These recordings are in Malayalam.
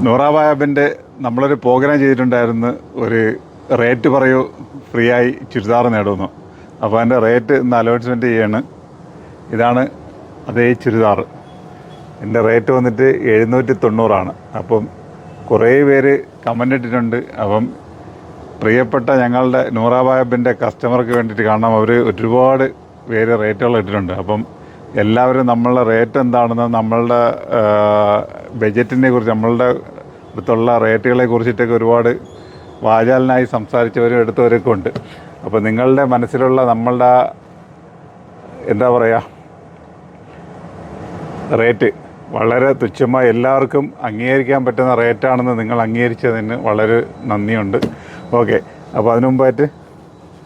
നൂറാബായബിൻ്റെ നമ്മളൊരു പ്രോഗ്രാം ചെയ്തിട്ടുണ്ടായിരുന്നു. ഒരു റേറ്റ് പറയൂ, ഫ്രീ ആയി ചുരിദാർ നേടുന്നു. അപ്പോൾ അതിൻ്റെ റേറ്റ് ഇന്ന് അലോട്ട്മെൻറ്റ് ചെയ്യാണ്. ഇതാണ് അതേ ചുരിദാർ. എൻ്റെ റേറ്റ് വന്നിട്ട് 790. അപ്പം കുറേ പേര് കമൻ്റ് ഇട്ടിട്ടുണ്ട്. അപ്പം പ്രിയപ്പെട്ട ഞങ്ങളുടെ നൂറാബായബിൻ്റെ കസ്റ്റമർക്ക് വേണ്ടിയിട്ട് കാണാം, അവർ ഒരുപാട് പേര് റേറ്റുകൾ ഇട്ടിട്ടുണ്ട്. അപ്പം എല്ലാവരും നമ്മളുടെ റേറ്റ് എന്താണെന്ന്, നമ്മളുടെ ബജറ്റിനെ കുറിച്ച്, നമ്മളുടെ അടുത്തുള്ള റേറ്റുകളെ കുറിച്ചിട്ടൊക്കെ ഒരുപാട് വാചാലനായി സംസാരിച്ചവരും എടുത്തവരൊക്കെ ഉണ്ട്. അപ്പോൾ നിങ്ങളുടെ മനസ്സിലുള്ള നമ്മളുടെ എന്താ പറയുക, റേറ്റ് വളരെ തുച്ഛമായി എല്ലാവർക്കും അംഗീകരിക്കാൻ പറ്റുന്ന റേറ്റാണെന്ന് നിങ്ങൾ അംഗീകരിച്ചതിന് വളരെ നന്ദിയുണ്ട്. ഓക്കെ, അപ്പോൾ അതിനു മുമ്പായിട്ട്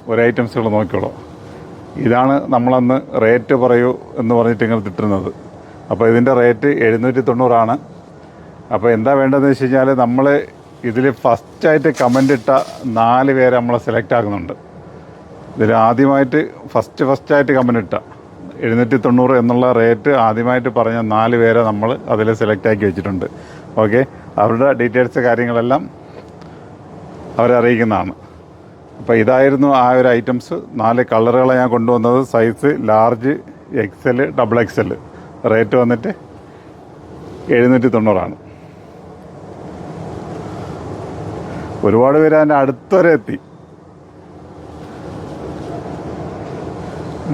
ഒരു ഐറ്റംസുകൾ നോക്കിക്കോളൂ. ഇതാണ് നമ്മളന്ന് റേറ്റ് പറയൂ എന്ന് പറഞ്ഞിട്ട് ഇങ്ങനെ തിട്ടുന്നത്. അപ്പോൾ ഇതിൻ്റെ റേറ്റ് 790. അപ്പോൾ എന്താ വേണ്ടതെന്ന് വെച്ച് കഴിഞ്ഞാൽ, നമ്മൾ ഇതിൽ ഫസ്റ്റായിട്ട് കമൻ്റ് ഇട്ട 4 പേരെ നമ്മൾ സെലക്ട് ആക്കുന്നുണ്ട്. ഇതിൽ ആദ്യമായിട്ട് ഫസ്റ്റായിട്ട് കമൻ്റ് ഇട്ട 790 എന്നുള്ള റേറ്റ് ആദ്യമായിട്ട് പറഞ്ഞ 4 പേരെ നമ്മൾ അതിൽ സെലക്ട് ആക്കി വെച്ചിട്ടുണ്ട്. ഓക്കെ, അവരുടെ ഡീറ്റെയിൽസ് കാര്യങ്ങളെല്ലാം അവരെ അറിയിക്കുന്നതാണ്. അപ്പോൾ ഇതായിരുന്നു ആ ഒരു ഐറ്റംസ്. 4 കളറുകളെ ഞാൻ കൊണ്ടുവന്നത്. Size large, XL, XXL. Rate വന്നിട്ട് 790. ഒരുപാട് പേര് അതിൻ്റെ അടുത്തുവരെ എത്തി.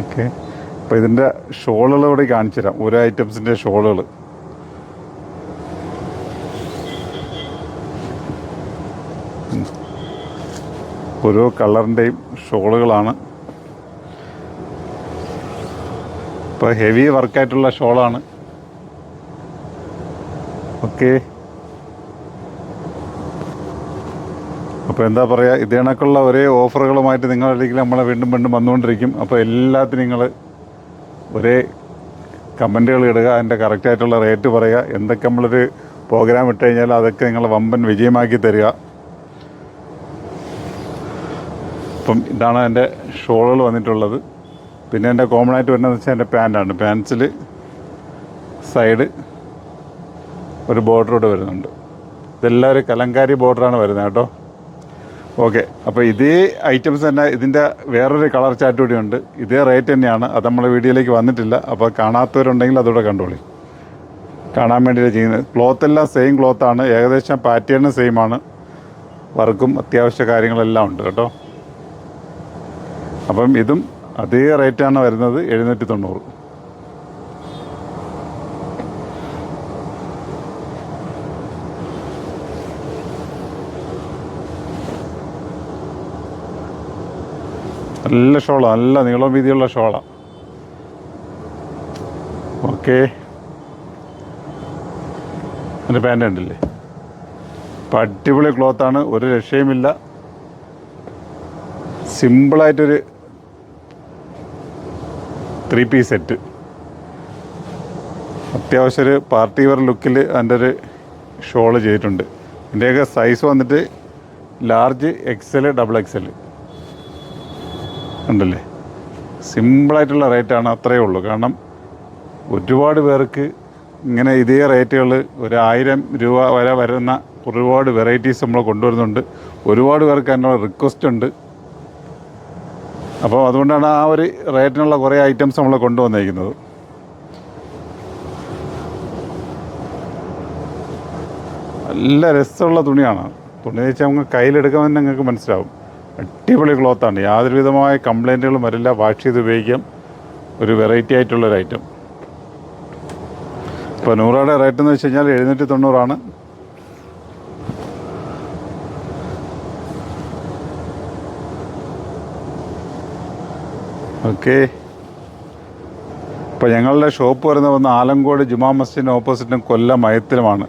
ഓക്കെ, അപ്പോൾ ഇതിൻ്റെ ഷോളുകൾ കൂടി കാണിച്ചു തരാം. ഓരോ ഐറ്റംസിൻ്റെ ഷോളുകൾ. ഓരോ കളറിൻ്റെയും ഷോളുകളാണ്. ഇപ്പോൾ ഹെവി വർക്കായിട്ടുള്ള ഷോളാണ്. ഓക്കെ, അപ്പോൾ എന്താ പറയുക, ഇത് കണക്കുള്ള ഒരേ ഓഫറുകളുമായിട്ട് നിങ്ങളിലേക്ക് നമ്മളെ വീണ്ടും വന്നുകൊണ്ടിരിക്കും. അപ്പോൾ എല്ലാത്തിനും നിങ്ങൾ ഒരേ കമൻറ്റുകൾ ഇടുക, അതിൻ്റെ കറക്റ്റായിട്ടുള്ള റേറ്റ് പറയുക. എന്തൊക്കെ നമ്മളൊരു പ്രോഗ്രാം ഇട്ട് കഴിഞ്ഞാൽ അതൊക്കെ നിങ്ങൾ വമ്പൻ വിജയമാക്കി തരിക. അപ്പം ഇതാണ് എൻ്റെ ഷോളുകൾ വന്നിട്ടുള്ളത്. പിന്നെ എൻ്റെ കോമൺ ആയിട്ട് വരുന്നതെന്ന് വെച്ചാൽ എൻ്റെ പാൻറ്റാണ്. പാൻസിൽ സൈഡ് ഒരു ബോർഡറോട് വരുന്നുണ്ട്. ഇതെല്ലാം ഒരു കലങ്കാരി ബോർഡറാണ് വരുന്നത് കേട്ടോ. ഓക്കെ, അപ്പോൾ ഇതേ ഐറ്റംസ് തന്നെ ഇതിൻ്റെ വേറൊരു കളർ ചാർട്ട് കൂടി ഉണ്ട്. ഇതേ റേറ്റ് തന്നെയാണ്. അത് നമ്മൾ വീഡിയോയിലേക്ക് വന്നിട്ടില്ല. അപ്പോൾ കാണാത്തവരുണ്ടെങ്കിൽ അതോടെ കണ്ടോളി, കാണാൻ വേണ്ടിയിട്ട് ചെയ്യുന്നത്. ക്ലോത്ത് എല്ലാം സെയിം ക്ലോത്താണ്, ഏകദേശം പാറ്റേൺ സെയിം ആണ്. വർക്കും അത്യാവശ്യ കാര്യങ്ങളെല്ലാം ഉണ്ട് കേട്ടോ. അപ്പം ഇതും അതേ റേറ്റാണ് വരുന്നത്, 790. നല്ല ഷോളാണ്, നല്ല നീളം വീതിയുള്ള ഷോളാണ്. ഓക്കെ, അതിൻ്റെ പാൻറ് ഉണ്ടല്ലേ, ഇപ്പം അടിപൊളി ക്ലോത്താണ്, ഒരു രക്ഷയുമില്ല. സിമ്പിളായിട്ടൊരു 3 പീസ് സെറ്റ്. അത്യാവശ്യം ഒരു പാർട്ടി വെയർ ലുക്കിൽ അതിൻ്റെ ഒരു ഷോള് ചെയ്തിട്ടുണ്ട്. ഇതിൻ്റെയൊക്കെ സൈസ് വന്നിട്ട് ലാർജ്, XL, XXL ഉണ്ടല്ലേ. സിമ്പിളായിട്ടുള്ള റേറ്റാണ്, അത്രയേ ഉള്ളൂ. കാരണം ഒരുപാട് പേർക്ക് ഇങ്ങനെ ഇതേ റേറ്റുകൾ 1000 രൂപ വരെ വരുന്ന ഒരുപാട് വെറൈറ്റീസ് നമ്മൾ കൊണ്ടുവരുന്നുണ്ട്. ഒരുപാട് പേർക്ക് അതിനുള്ള റിക്വസ്റ്റ് ഉണ്ട്. അപ്പോൾ അതുകൊണ്ടാണ് ആ ഒരു റേറ്റിനുള്ള കുറേ ഐറ്റംസ് നമ്മൾ കൊണ്ടുവന്നിരിക്കുന്നത്. നല്ല രസമുള്ള തുണിയാണ്. തുണി വെച്ചാൽ നമുക്ക് കയ്യിലെടുക്കാൻ നിങ്ങൾക്ക് മനസ്സിലാവും. അടിപൊളി ക്ലോത്താണ്, യാതൊരു വിധമായ കംപ്ലൈൻറ്റുകളും വരില്ല. വാഷ് ചെയ്ത് ഉപയോഗിക്കാം. ഒരു വെറൈറ്റി ആയിട്ടുള്ളൊരു ഐറ്റം. ഇപ്പോൾ നൂറയുടെ റേറ്റ് എന്ന് വെച്ച് കഴിഞ്ഞാൽ 790. ഓക്കെ, ഇപ്പോൾ ഞങ്ങളുടെ ഷോപ്പ് വരുന്നത് ആലങ്കോട് ജുമാ മസ്ജിദിന് ഓപ്പോസിറ്റും കൊല്ലം മയത്തിലുമാണ്.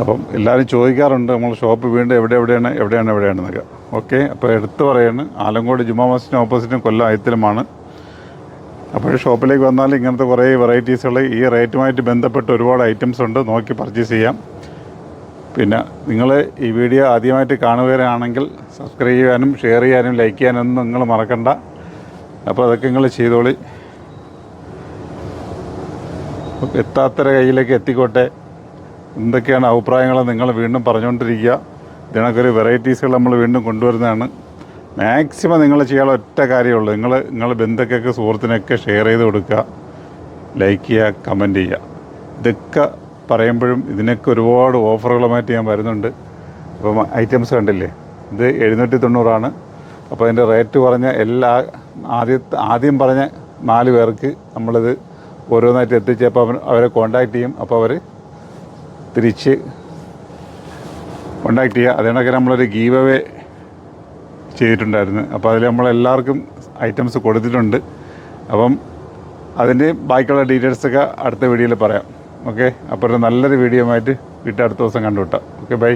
അപ്പം എല്ലാവരും ചോദിക്കാറുണ്ട് നമ്മൾ ഷോപ്പ് വീണ്ടും എവിടെയാണെന്നൊക്കെ. ഓക്കെ, അപ്പോൾ എടുത്തു പറയാണ്, ആലങ്കോട് ജുമാ മസ്ജിദിന് ഓപ്പോസിറ്റും കൊല്ലം മയത്തിലുമാണ്. അപ്പോൾ ഷോപ്പിലേക്ക് വന്നാൽ ഇങ്ങനത്തെ കുറേ വെറൈറ്റീസുകൾ ഈ റേറ്റുമായിട്ട് ബന്ധപ്പെട്ട് ഒരുപാട് ഐറ്റംസ് ഉണ്ട്, നോക്കി പർച്ചേസ് ചെയ്യാം. പിന്നെ നിങ്ങൾ ഈ വീഡിയോ ആദ്യമായിട്ട് കാണുകയാണെങ്കിൽ സബ്സ്ക്രൈബ് ചെയ്യാനും ഷെയർ ചെയ്യാനും ലൈക്ക് ചെയ്യാനൊന്നും നിങ്ങൾ മറക്കണ്ട. അപ്പോൾ അതൊക്കെ നിങ്ങൾ ചെയ്തോളി. എത്താത്തവരുടെ കയ്യിലേക്ക് എത്തിക്കോട്ടെ. എന്തൊക്കെയാണ് അഭിപ്രായങ്ങൾ നിങ്ങൾ വീണ്ടും പറഞ്ഞുകൊണ്ടിരിക്കുക. ഇതിനൊക്കെ ഒരു വെറൈറ്റീസുകൾ നമ്മൾ വീണ്ടും കൊണ്ടുവരുന്നതാണ്. മാക്സിമം നിങ്ങൾ ചെയ്യാനുള്ള ഒറ്റ കാര്യമുള്ളൂ, നിങ്ങൾ ബന്ധുക്കൾക്ക് സുഹൃത്തിനൊക്കെ ഷെയർ ചെയ്ത് കൊടുക്കുക, ലൈക്ക് ചെയ്യുക, കമൻറ്റ് ചെയ്യുക. ഇതൊക്കെ പറയുമ്പോഴും ഇതിനൊക്കെ ഒരുപാട് ഓഫറുകളുമായിട്ട് ഞാൻ വരുന്നുണ്ട്. അപ്പം ഐറ്റംസ് കണ്ടില്ലേ, ഇത് 790 അപ്പോൾ അതിൻ്റെ റേറ്റ് പറഞ്ഞ ആദ്യം പറഞ്ഞ 4 പേർക്ക് നമ്മളിത് ഓരോന്നായിട്ട് എത്തിച്ചപ്പോൾ അവരെ കോൺടാക്റ്റ് ചെയ്യും. അപ്പോൾ അവർ തിരിച്ച് കോണ്ടാക്ട് ചെയ്യുക. അതിനൊക്കെ നമ്മളൊരു ഗീവ് അവേ ചെയ്തിട്ടുണ്ടായിരുന്നു. അപ്പോൾ അതിൽ നമ്മളെല്ലാവർക്കും ഐറ്റംസ് കൊടുത്തിട്ടുണ്ട്. അപ്പം അതിൻ്റെ ബാക്കിയുള്ള ഡീറ്റെയിൽസൊക്കെ അടുത്ത വീഡിയോയിൽ പറയാം. ഓക്കെ, അപ്പോൾ ഒരു നല്ലൊരു വീഡിയോ ആയിട്ട് അടുത്ത ദിവസം കണ്ടുവിട്ടാം. Okay, by.